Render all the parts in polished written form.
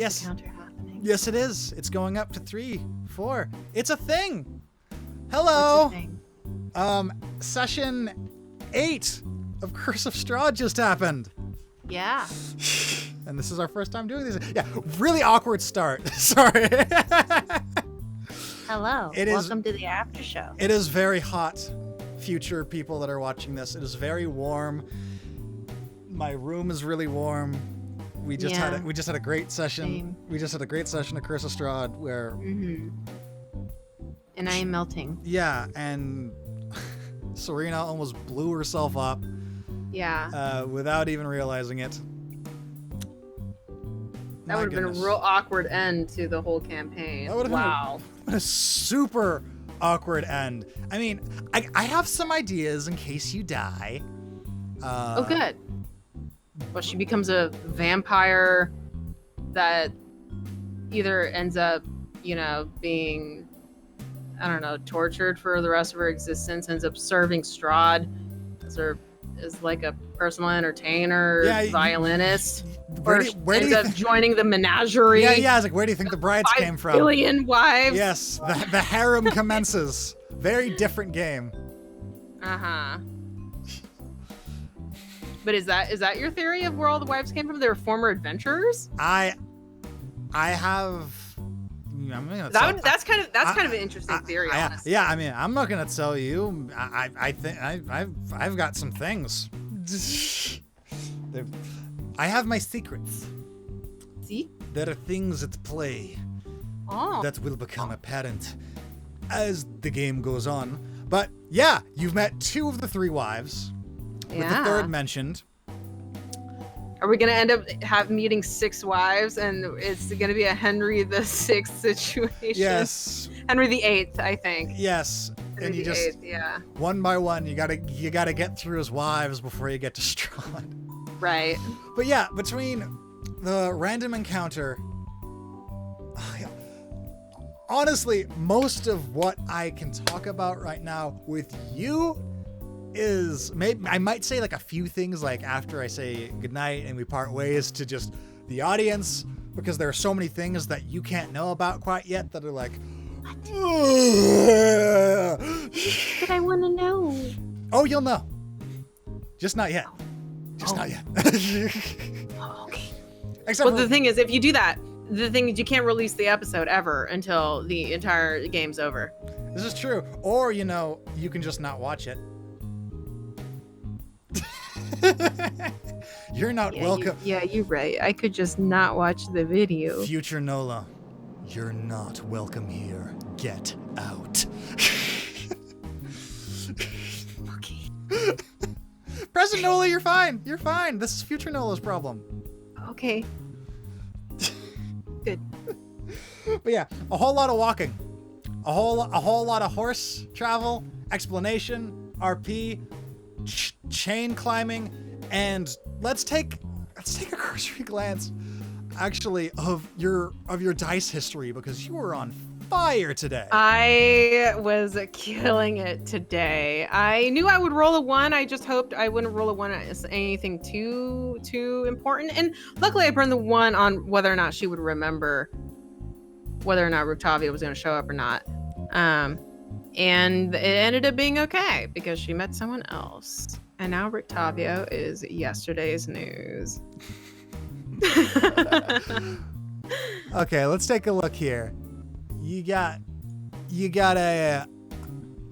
Yes. The counter happening? Yes, it is. It's going up to 3, 4. It's a thing. Hello. What's a thing? Session 8 of Curse of Strahd just happened. Yeah. And this is our first time doing this. Yeah, really awkward start. Sorry. Hello. Welcome to the after show. It is very hot, future people that are watching this. It is very warm. My room is really warm. We just had a great session. Same. We just had a great session of Curse of Strahd where And I am melting. yeah, and Serena almost blew herself up without even realizing it. That would have been a real awkward end to the whole campaign. That would have been a super awkward end. I mean, I have some ideas in case you die. Oh, good. Well, she becomes a vampire that either ends up, being, I don't know, tortured for the rest of her existence, ends up serving Strahd as like a personal entertainer, violinist, or ends up joining the menagerie. Yeah, I was like, where do you think the brides came from? 5 billion wives. Yes, the harem commences. Very different game. Uh-huh. But is that your theory of where all the wives came from? They were former adventurers? I have. That's kind of an interesting theory, honestly. Yeah, I mean, I'm not gonna tell you. I think I've got some things. I have my secrets. See? There are things at play that will become apparent as the game goes on. But yeah, you've met 2 of the 3 wives. With the 3rd mentioned. Are we gonna end up meeting 6 wives, and it's gonna be a Henry the VI situation? Yes. Henry the VIII, I think. Yes. Henry and you the just VIII, one by one, you gotta get through his wives before you get to Strahd. Right. But yeah, between the random encounter, honestly, most of what I can talk about right now with you is maybe I might say like a few things like after I say goodnight and we part ways to just the audience, because there are so many things that you can't know about quite yet that are like, But I want to know. Oh, you'll know. Just not yet. Just not yet. Okay. Well, the thing is, if you do that, the thing is you can't release the episode ever until the entire game's over. This is true. Or, you can just not watch it. You're not welcome. You're right. I could just not watch the video. Future Nola, you're not welcome here. Get out. Okay. Present Nola, you're fine. You're fine. This is future Nola's problem. Okay. Good. But yeah, a whole lot of walking. A whole lot of horse travel, explanation, RP, chain climbing, and let's take a cursory glance actually of your dice history, because you were on fire today. I was killing it today. I knew I would roll a 1. I just hoped I wouldn't roll a 1 as anything too important. And luckily I burned the 1 on whether or not she would remember whether or not Rictavia was going to show up or not. And it ended up being okay because she met someone else. And now Rictavia is yesterday's news. Okay, let's take a look here. You got a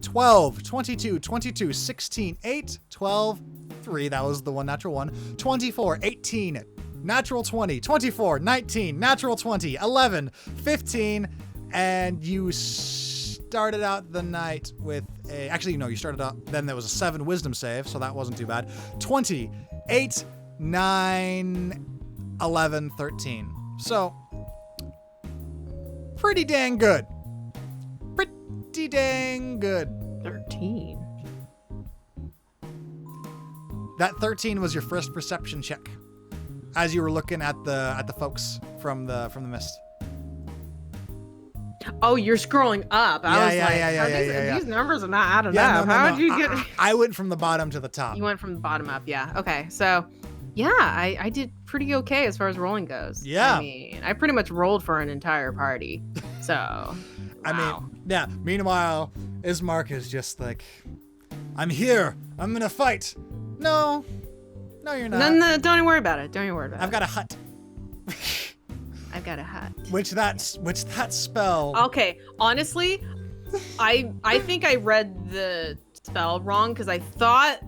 12, 22, 22, 16, 8, 12, 3. That was the one natural 1. 24, 18, natural 20, 24, 19, natural 20, 11, 15, and you started out the night with you started out, then there was a 7 wisdom save, so that wasn't too bad. 20, 8, 9, 11, 13. So, pretty dang good. Pretty dang good. 13. That 13 was your first perception check as you were looking at the folks from the mist. Oh, you're scrolling up. Yeah. These numbers are not adding up. How did you get? I went from the bottom to the top. You went from the bottom up, yeah. Okay, so Yeah, I did pretty okay as far as rolling goes. Yeah. I mean, I pretty much rolled for an entire party. So, I wow. mean, yeah. Meanwhile, Ismark is just like, I'm here. I'm gonna fight. No, you're not. No, don't even worry about it. Don't even worry about I've it. got a hut. I've got a hut. Which that spell. Okay, honestly, I think I read the spell wrong because I thought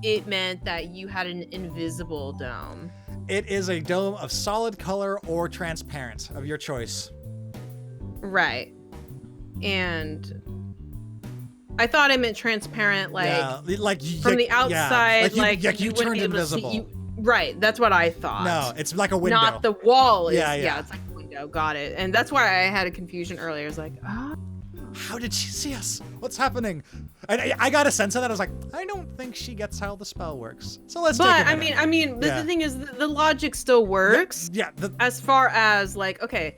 it meant that you had an invisible dome. It is a dome of solid color or transparent of your choice. Right. And I thought it meant transparent, like, like from the outside, you wouldn't turned be able to see- invisible. right, that's what I thought. No, it's like a window. Not the wall. Yeah. It's like a window. Got it. And that's why I had a confusion earlier. I was like, How did she see us? What's happening? I got a sense of that. I was like, I don't think she gets how the spell works. So let's take but a I minute. mean, Yeah. the thing is, the logic still works. Yeah. As far as like, okay,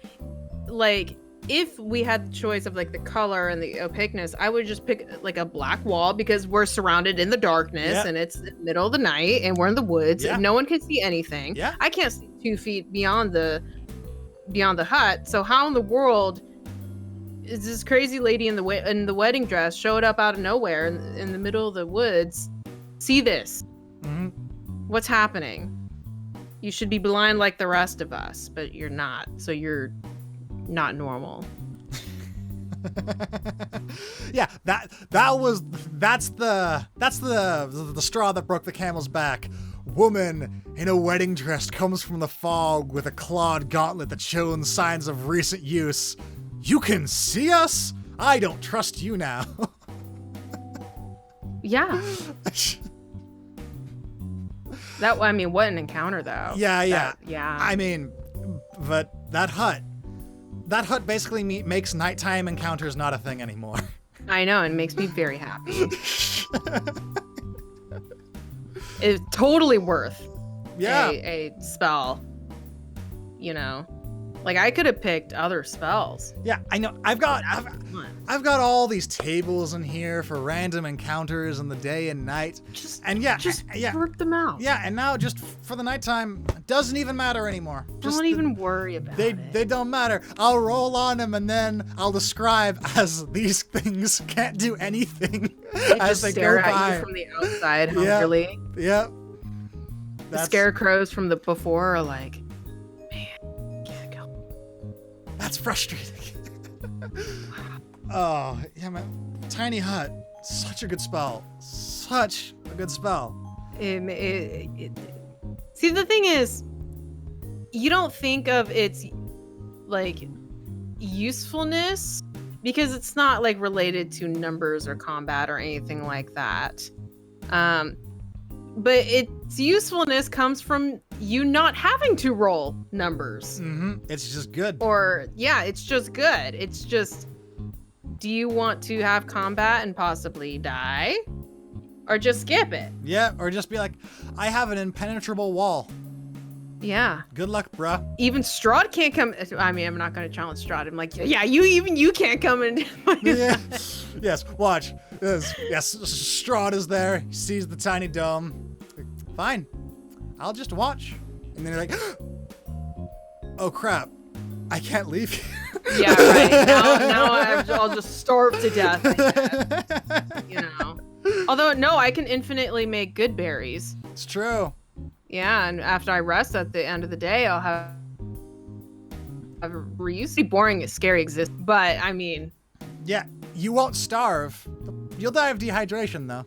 like if we had the choice of like the color and the opaqueness, I would just pick like a black wall because we're surrounded in the darkness Yeah. and it's the middle of the night and we're in the woods Yeah. and no one can see anything. Yeah. I can't see 2 feet beyond the hut. So how in the world is this crazy lady in the wedding dress showed up out of nowhere in the middle of the woods? See this? Mhm. What's happening? You should be blind like the rest of us, but you're not. So you're not normal. Yeah, that's the straw that broke the camel's back. Woman in a wedding dress comes from the fog with a clawed gauntlet that shows signs of recent use. You can see us? I don't trust you now. Yeah. I mean, what an encounter though. Yeah. Yeah. I mean, but that hut basically makes nighttime encounters not a thing anymore. I know, and it makes me very happy. It's totally worth Yeah. a spell. You know, like I could have picked other spells. Yeah, I know. I've got all these tables in here for random encounters in the day and night. Just yeah. work them out. Yeah, and now just for the nighttime, it doesn't even matter anymore. Don't even worry about it. They don't matter. I'll roll on them and then I'll describe as these things can't do anything They as just they stare go at by. you from the outside hungrily. Yep. The scarecrows from the before are like, man, can't go. That's frustrating. Oh, yeah, man. Tiny hut. Such a good spell. Such a good spell. See, the thing is, you don't think of its like usefulness because it's not like related to numbers or combat or anything like that. But its usefulness comes from you not having to roll numbers. Mm-hmm. It's just good. Or yeah, it's just good. It's just, do you want to have combat and possibly die? Or just skip it? Yeah, or just be like, I have an impenetrable wall. Yeah. Good luck, bruh. Even Strahd can't come. I mean, I'm not going to challenge Strahd. I'm like, yeah, you can't come in. Yeah. Yes, watch. Yes, Strahd is there. He sees the tiny dome. Fine. I'll just watch. And then you're like, oh crap. I can't leave here. Yeah, right. Now I'll just starve to death, I guess. You know. Although, no, I can infinitely make good berries. It's true. Yeah, and after I rest at the end of the day, I'll have reuse. Boring, scary exist, but I mean, Yeah, you won't starve. You'll die of dehydration, though.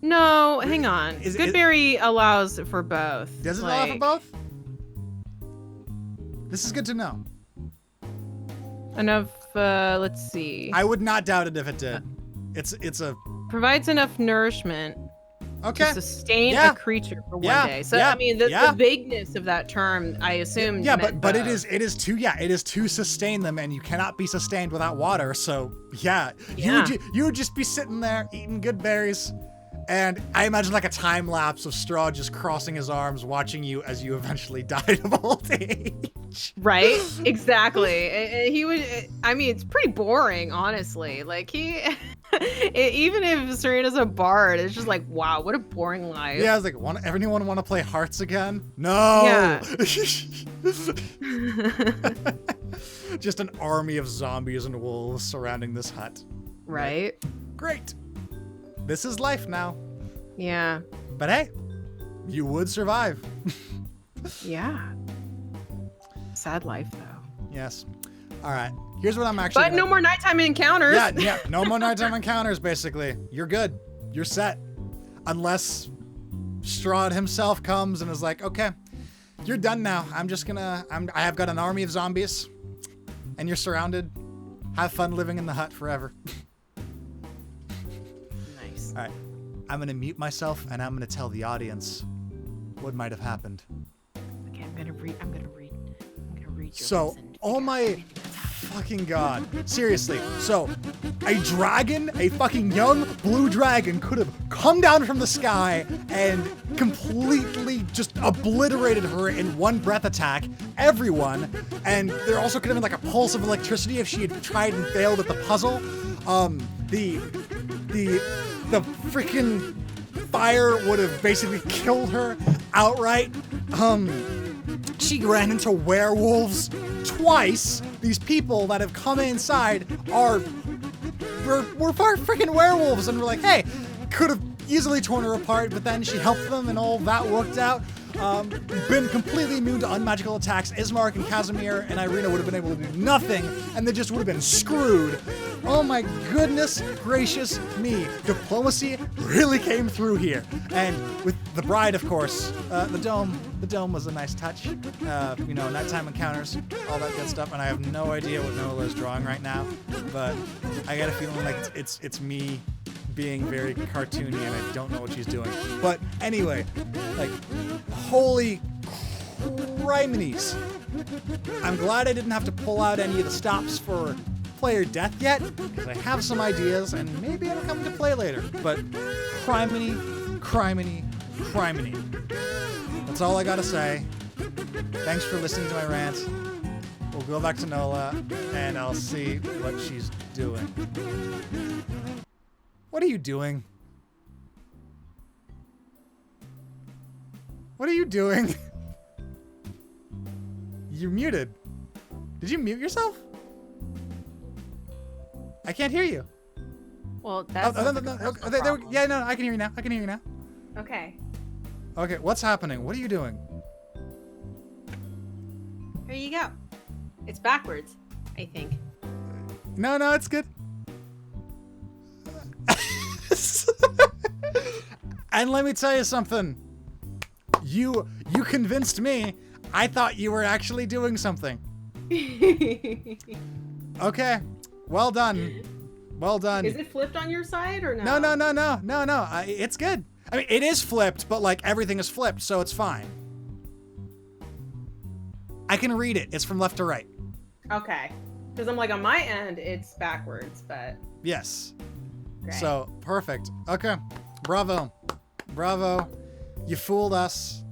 no, hang on. Is- Good berry allows for both. Does it allow for both? This is good to know. Enough. Let's see. I would not doubt it if it did. It's a Provides enough nourishment okay. to sustain Yeah. a creature for Yeah. one day. So Yeah. I mean, the Yeah. vagueness of that term, I assume. Yeah, meant but it both. is to sustain them, and you cannot be sustained without water. So yeah, Yeah. you would just be sitting there eating good berries, and I imagine like a time lapse of Strahd just crossing his arms, watching you as you eventually died of old age. Right? Exactly. He would. I mean, it's pretty boring, honestly. Like he Even if Serena's a bard, it's just like, wow, what a boring life. Yeah, I was like, anyone want to play Hearts again? No. Yeah. Just an army of zombies and wolves surrounding this hut. Right? Great. This is life now. Yeah. But hey, you would survive. Yeah. Sad life, though. Yes. All right. Here's what I'm actually. But no more nighttime encounters. Yeah. No more nighttime encounters. Basically, you're good. You're set. Unless Strahd himself comes and is like, okay, you're done now. I have got an army of zombies, and you're surrounded. Have fun living in the hut forever. Nice. All right. I'm gonna mute myself, and I'm gonna tell the audience what might have happened. Okay, I'm gonna read your So, lips and oh figure out my everything that's happening. fucking god. Seriously. So, a dragon, a fucking young blue dragon could have come down from the sky and completely just obliterated her in one breath attack, everyone. And there also could have been like a pulse of electricity if she had tried and failed at the puzzle. The freaking fire would have basically killed her outright. She ran into werewolves twice. These people that have come inside were freaking werewolves, and we're like, hey, could have easily torn her apart, but then she helped them, and all that worked out. Been completely immune to unmagical attacks. Ismark and Casimir and Irina would have been able to do nothing, and they just would have been screwed. Oh my goodness gracious me. Diplomacy really came through here. And with the bride, of course, the dome was a nice touch. Nighttime encounters, all that good stuff. And I have no idea what Nola is drawing right now, but I got a feeling like it's me being very cartoony, and I don't know what she's doing. But anyway, like, holy criminies. I'm glad I didn't have to pull out any of the stops for player death yet, because I have some ideas, and maybe it'll come into play later. But criminy. That's all I gotta say. Thanks for listening to my rant. We'll go back to Nola, and I'll see what she's doing. What are you doing? What are you doing? You're muted. Did you mute yourself? I can't hear you. Well, that's no. I can hear you now. Okay. Okay, what's happening? What are you doing? Here you go. It's backwards, I think. No, it's good. And let me tell you something. You convinced me. I thought you were actually doing something. Okay. Well done. Is it flipped on your side or no? No. It's good. I mean, it is flipped, but like everything is flipped, so it's fine. I can read it. It's from left to right. Okay. Because I'm like, on my end, it's backwards, but... Yes. Great. So, perfect. Okay. Bravo. You fooled us.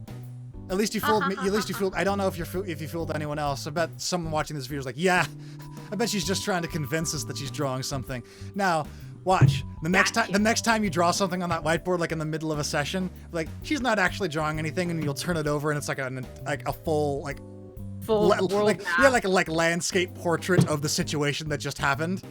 At least you fooled me. At least you fooled... I don't know if you fooled anyone else. I bet someone watching this video is like, yeah, I bet she's just trying to convince us that she's drawing something. Now, watch. The next time you draw something on that whiteboard, like in the middle of a session, like, she's not actually drawing anything, and you'll turn it over, and it's like a full, like... Full world map. Yeah, like landscape portrait of the situation that just happened.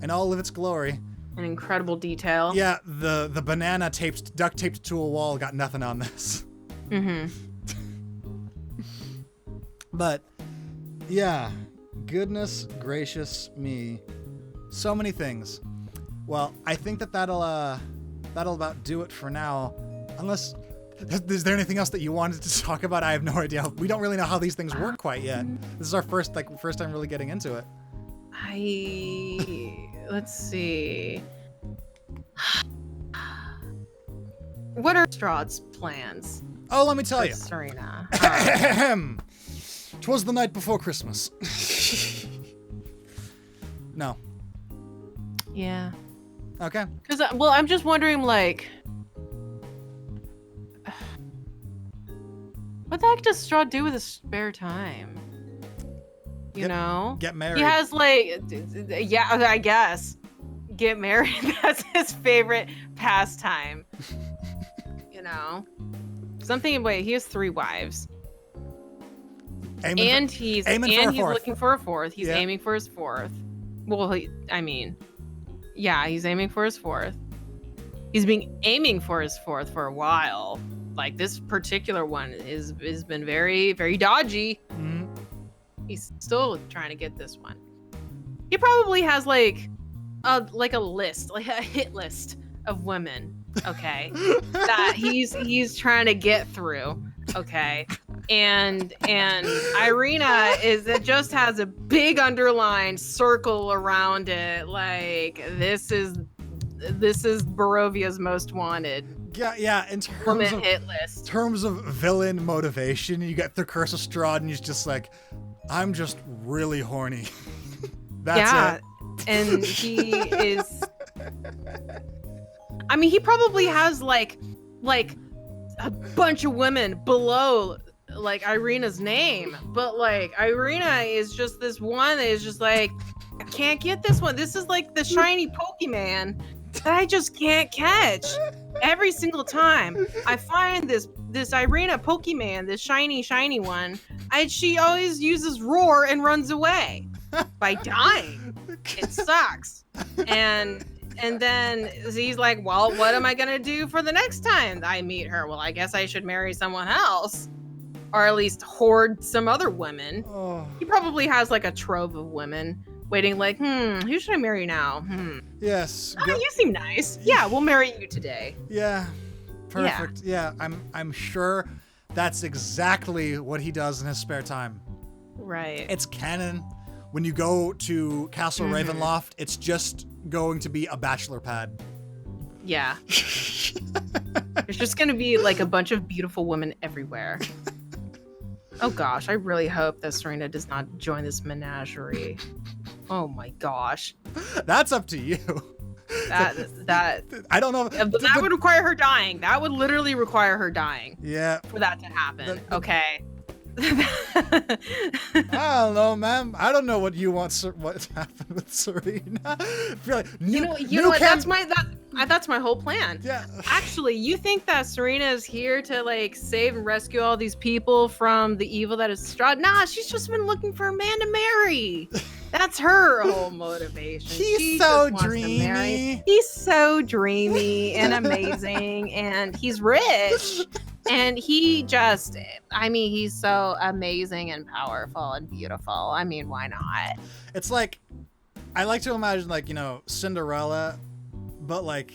In all of its glory. An incredible detail. Yeah, the banana duct taped to a wall got nothing on this. But yeah, goodness gracious me, so many things. Well, I think that'll about do it for now. Unless, is there anything else that you wanted to talk about? I have no idea. We don't really know how these things work quite yet. This is our first time really getting into it. Let's see. What are Strahd's plans? Oh, let me tell you. Serena. 'Twas the night before Christmas. No. Yeah. Okay. Because, I'm just wondering, like... What the heck does Strahd do with his spare time? You know? Get married. He has, like... Yeah, I guess. get married. That's his favorite pastime. You know? Something, wait, he has 3 wives. He's looking for a 4th. He's aiming for his 4th. Well, he's aiming for his 4th. He's been aiming for his 4th for a while. Like, this particular one has been very, very dodgy. Mm-hmm. He's still trying to get this one. He probably has like a list, like a hit list of women, okay, that he's trying to get through, okay. And Irina just has a big underlined circle around it, like this is Barovia's most wanted. Yeah. In terms of villain motivation, you get the Curse of Strahd, and he's just like, I'm just really horny. That's it. And he is. I mean, he probably has like a bunch of women below like Irina's name, but like Irina is just this one that is just like, I can't get this one. This is like the shiny Pokemon that I just can't catch. Every single time I find this Irina Pokemon, this shiny one, she always uses roar and runs away by dying. It sucks. And then he's like, well, what am I gonna do for the next time I meet her? Well, I guess I should marry someone else, or at least hoard some other women. Oh. He probably has like a trove of women waiting, like, who should I marry now? Yes. You seem nice. Yeah, we'll marry you today. Yeah. Perfect. Yeah, I'm sure that's exactly what he does in his spare time. Right. It's canon. When you go to Castle Ravenloft, it's just going to be a bachelor pad. Yeah. There's just going to be like a bunch of beautiful women everywhere. Oh gosh, I really hope that Serena does not join this menagerie. Oh my gosh. That's up to you. That I don't know. That would require her dying. That would literally require her dying. Yeah. For that to happen. Okay. I don't know, ma'am. I don't know what you want. What happened with Serena? You know what? That's my whole plan. Yeah. Actually, you think that Serena is here to like save and rescue all these people from the evil that is Strahd? Nah, she's just been looking for a man to marry. That's her whole motivation. She's so dreamy. He's so dreamy and amazing, and he's rich. And he's so amazing and powerful and beautiful. I mean, why not? It's like, I like to imagine like, Cinderella, but like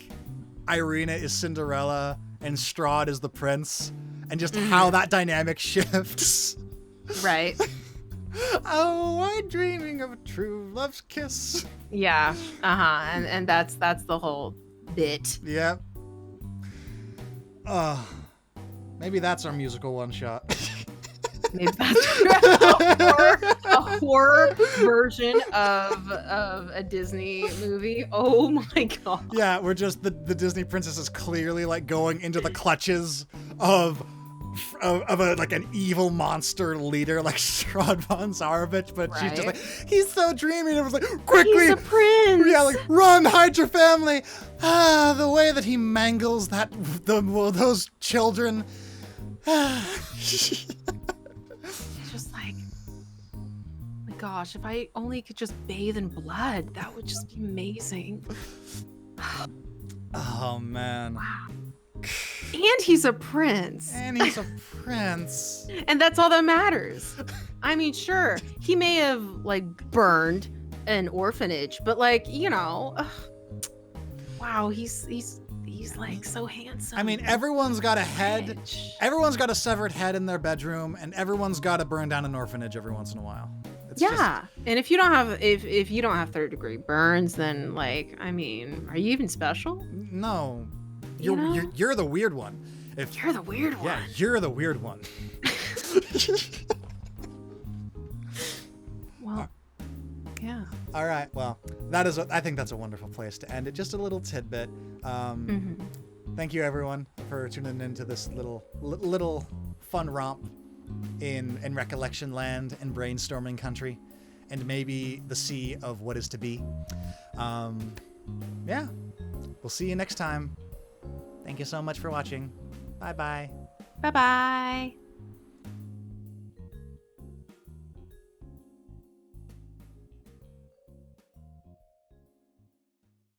Irina is Cinderella and Strahd is the prince, and just how that dynamic shifts. Right. Oh, I'm dreaming of a true love's kiss. Yeah. And that's the whole bit. Yep. Maybe that's our musical one shot. Maybe that's a horror version of a Disney movie. Oh my god. Yeah, we're just the Disney princess is clearly like going into the clutches of an evil monster leader like Strahd von Zarovich, but she's just like, he's so dreamy, and it was like, quickly, he's a prince. Yeah, like, run, hide your family. The way that he mangles those children. It's just like, my gosh, if I only could just bathe in blood, that would just be amazing. Oh man. Wow. And he's a prince. And that's all that matters. I mean, sure, he may have like burned an orphanage, but like, wow, he's like so handsome. I mean, everyone's got a head. Everyone's got a severed head in their bedroom, and everyone's got to burn down an orphanage every once in a while. And if you don't have if you don't have 3rd-degree burns, then like, I mean, are you even special? No. You're the weird one. You're the weird one. Yeah, you're the weird one. Well, yeah. All right. Well, I think that's a wonderful place to end it. Just a little tidbit. Thank you everyone for tuning into this little fun romp in recollection land and brainstorming country, and maybe the sea of what is to be. yeah, we'll see you next time. Thank you so much for watching. Bye bye. Bye bye.